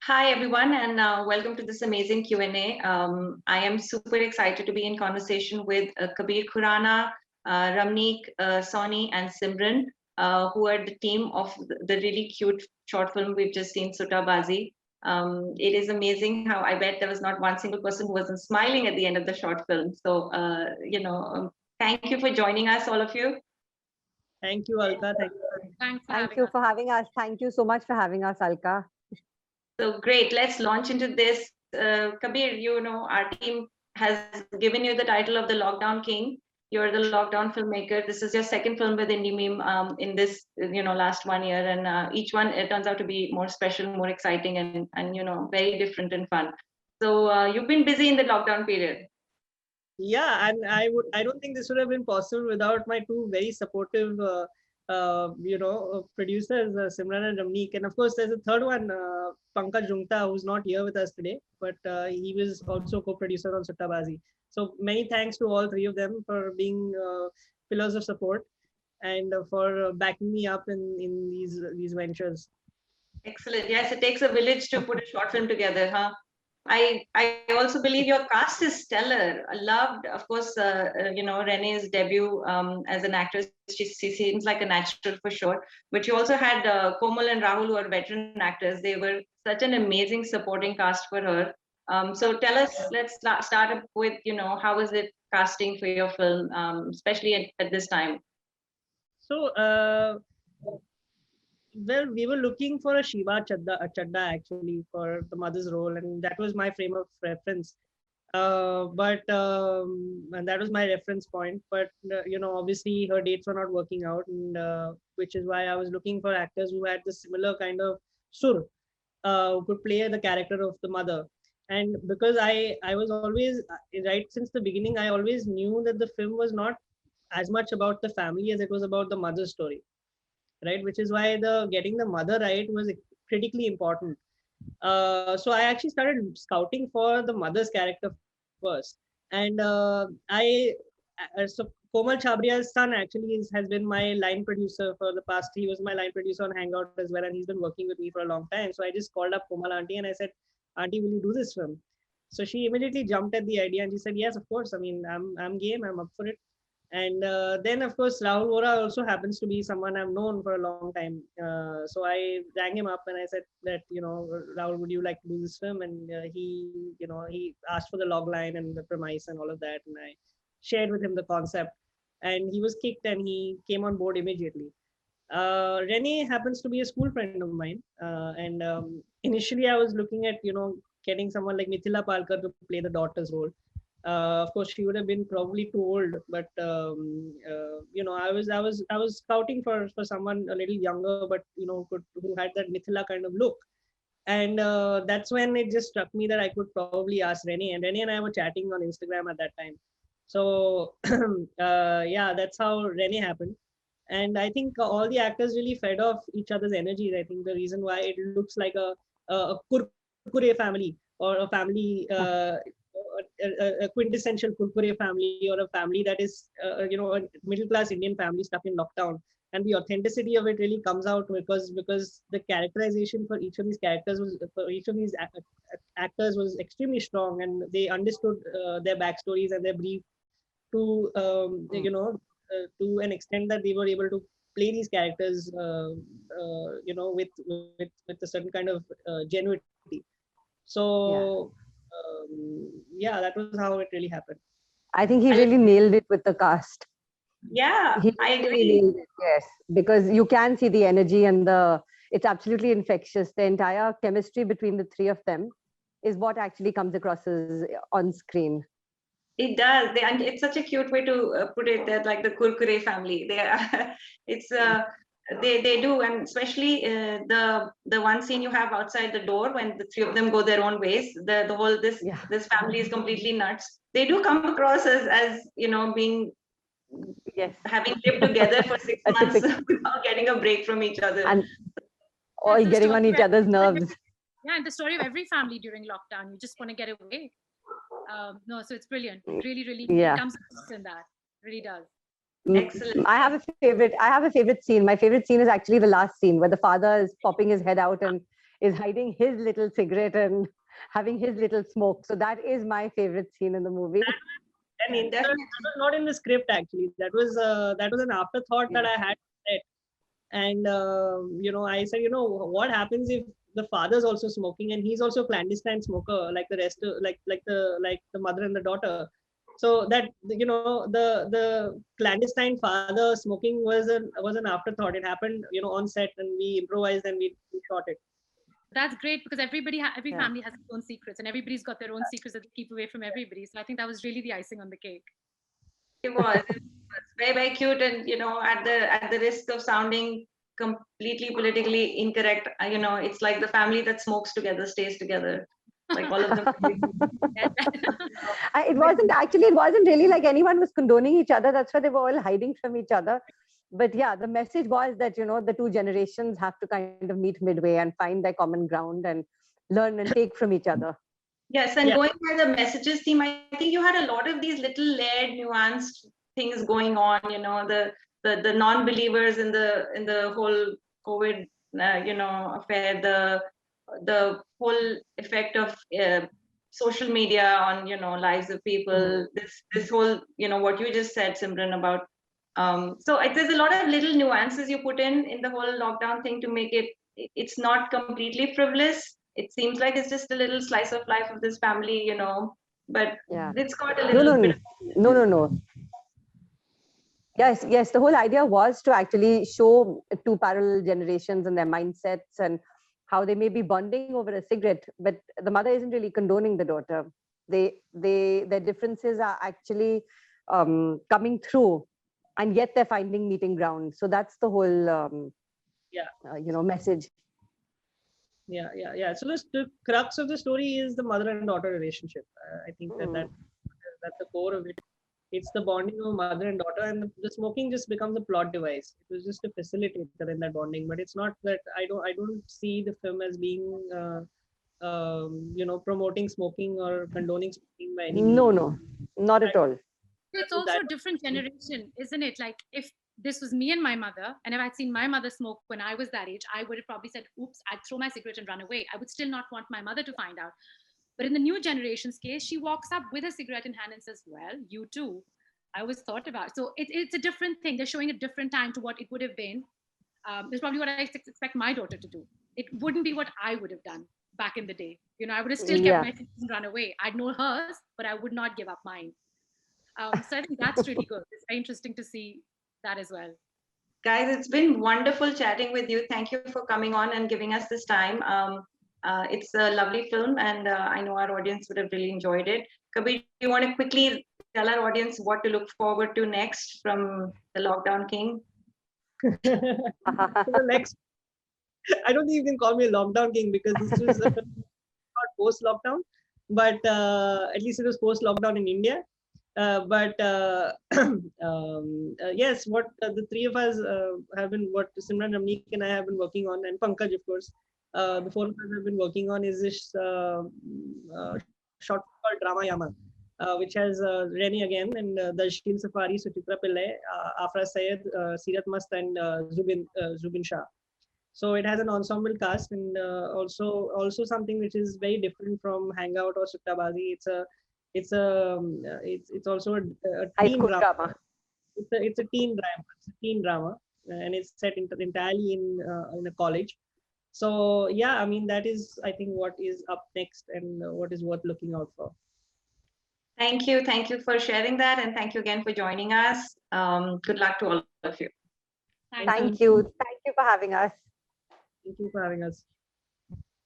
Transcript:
Hi everyone, and welcome to this amazing Q&A. I am super excited to be in conversation with Kabeer Khurana, Ramneek, Sawhney, and Simran, who are the team of the really cute short film we've just seen, SUTTABAAZI. It is amazing how I bet there was not one single person who wasn't smiling at the end of the short film. So, thank you for joining us, all of you. Thank you, Alka. Thank you for having us. Thank you so much for having us, Alka. So great, let's launch into this. Kabeer, our team has given you the title of the Lockdown King. You're the lockdown filmmaker. This is your second film with Indie Meme in this, last 1 year, and each one it turns out to be more special, more exciting, and very different and fun. So you've been busy in the lockdown period. Yeah, and I don't think this would have been possible without my two very supportive, producers, Simran and Ramneek, and of course there's a third one, Pankaj Jungta, who's not here with us today, but he was also co-producer on SUTTABAAZI. So many thanks to all three of them for being pillars of support and for backing me up in these ventures. Excellent. Yes, it takes a village to put a short film together, huh? I also believe your cast is stellar. I loved, of course, Renee's debut as an actress. She seems like a natural for sure. But you also had Komal and Rahul, who are veteran actors. They were such an amazing supporting cast for her. So tell us, let's start up with, how was it casting for your film, especially at this time? So, well, we were looking for a Shiva Chadda actually for the mother's role, and that was my frame of reference. And that was my reference point. But obviously her dates were not working out, and which is why I was looking for actors who had the similar kind of sur, who could play the character of the mother. And because I was always right since the beginning, I always knew that the film was not as much about the family as it was about the mother's story, right? Which is why the getting the mother right was critically important. So I actually started scouting for the mother's character first, and so Komal Chabria's son actually has been my line producer for the past. He was my line producer on Hangout as well, and he's been working with me for a long time. So I just called up Komal auntie and I said, "Auntie, will you do this film?" So she immediately jumped at the idea and she said, "Yes, of course. I mean, I'm game. I'm up for it." And then, of course, Rahul Vora also happens to be someone I've known for a long time. So I rang him up and I said that, Rahul, would you like to do this film? And he asked for the log line and the premise and all of that. And I shared with him the concept. And he was kicked and he came on board immediately. Renee happens to be a school friend of mine. And initially I was looking at, getting someone like Mithila Palkar to play the daughter's role. Of course, she would have been probably too old, but I was scouting for someone a little younger, but who had that Mithila kind of look, and that's when it just struck me that I could probably ask Renee, and Renee and I were chatting on Instagram at that time. So yeah, that's how Renee happened, and I think all the actors really fed off each other's energies. I think the reason why it looks like a Kurkure family or a family. A quintessential Kurkure family or a family that is, a middle class Indian family stuck in lockdown. And the authenticity of it really comes out because the characterization for each of these actors was extremely strong, and they understood their backstories and their brief to, to an extent that they were able to play these characters, with a certain kind of genuinity. So. Yeah, that was how it really happened. I think he really nailed it with the cast. Yeah, I agree. Nailed it, yes, because you can see the energy and it's absolutely infectious. The entire chemistry between the three of them is what actually comes across as on screen. It does. And it's such a cute way to put it, that like the Kurkure family. They are, it's they do, and especially the one scene you have outside the door when the three of them go their own ways. The whole this family is completely nuts. They do come across as being having lived together for 6 months without getting a break from each other, and all getting on each other's nerves. Yeah, and the story of every family during lockdown. You just want to get away. No, so it's brilliant. Really, it comes across in that. Really does. Excellent. I have a favorite scene. My favorite scene is actually the last scene where the father is popping his head out and is hiding his little cigarette and having his little smoke. So that is my favorite scene in the movie. And that was not in the script actually. That was an afterthought that I had said. And I said, what happens if the father's also smoking and he's also a clandestine smoker like the rest of, like the mother and the daughter. So that the clandestine father smoking was an afterthought. It happened on set, and we improvised and we shot it. That's great, because every family has its own secrets, and everybody's got their own secrets that they keep away from everybody. So I think that was really the icing on the cake. It was very, very cute, and at the risk of sounding completely politically incorrect, it's like the family that smokes together stays together. Like all of them. It wasn't really like anyone was condoning each other. That's why they were all hiding from each other. But yeah, the message was that, the two generations have to kind of meet midway and find their common ground and learn and take from each other. Yes, and going by the messages theme, I think you had a lot of these little layered, nuanced things going on. The non-believers in the whole COVID, affair, the whole effect of social media on lives of people. This whole what you just said, Simran, about. So there's a lot of little nuances you put in the whole lockdown thing to make it's not completely frivolous. It seems like it's just a little slice of life of this family, but it's got a little bit. No. Yes. The whole idea was to actually show two parallel generations and their mindsets and how they may be bonding over a cigarette, but the mother isn't really condoning the daughter. Their differences are actually coming through, and yet they're finding meeting ground. So that's the whole message. Yeah. So the crux of the story is the mother and daughter relationship. I think that's the core of it. It's the bonding of mother and daughter, and the smoking just becomes a plot device. It was just a facilitator in that bonding, but it's not that I don't see the film as being promoting smoking or condoning smoking by any means. No, not at all. It's also a different generation, isn't it? Like, if this was me and my mother, and if I'd seen my mother smoke when I was that age, I would have probably said, oops, I'd throw my cigarette and run away. I would still not want my mother to find out. But in the new generation's case, she walks up with a cigarette in hand and says, well, you too. I always thought about it. So it's a different thing. They're showing a different time to what it would have been. It's probably what I expect my daughter to do. It wouldn't be what I would have done back in the day. I would have still kept my cigarettes and run away. I'd know hers, but I would not give up mine. So I think that's really good. It's very interesting to see that as well. Guys, it's been wonderful chatting with you. Thank you for coming on and giving us this time. It's a lovely film, and I know our audience would have really enjoyed it. Kabeer, do you want to quickly tell our audience what to look forward to next from the Lockdown King? The next, I don't think you can call me a Lockdown King, because this was not post-lockdown, but at least it was post-lockdown in India. Yes, what the three of us have been, what Simran, Ramneek and I have been working on, and Pankaj, of course, the four of us have been working on is this short called Drama Yama, which has Reni again, and Darshil Safari, Suchitra Pillai, Afra Syed, Sirat Mast, and Zubin Shah. So it has an ensemble cast, and also something which is very different from Hangout or SUTTABAAZI. It's also a teen drama. It's a teen drama, and it's set entirely in a college. So yeah, I mean, that is, I think, what is up next and what is worth looking out for. Thank you for sharing that, and thank you again for joining us. Good luck to all of you. Thank you for having us. Thank you for having us.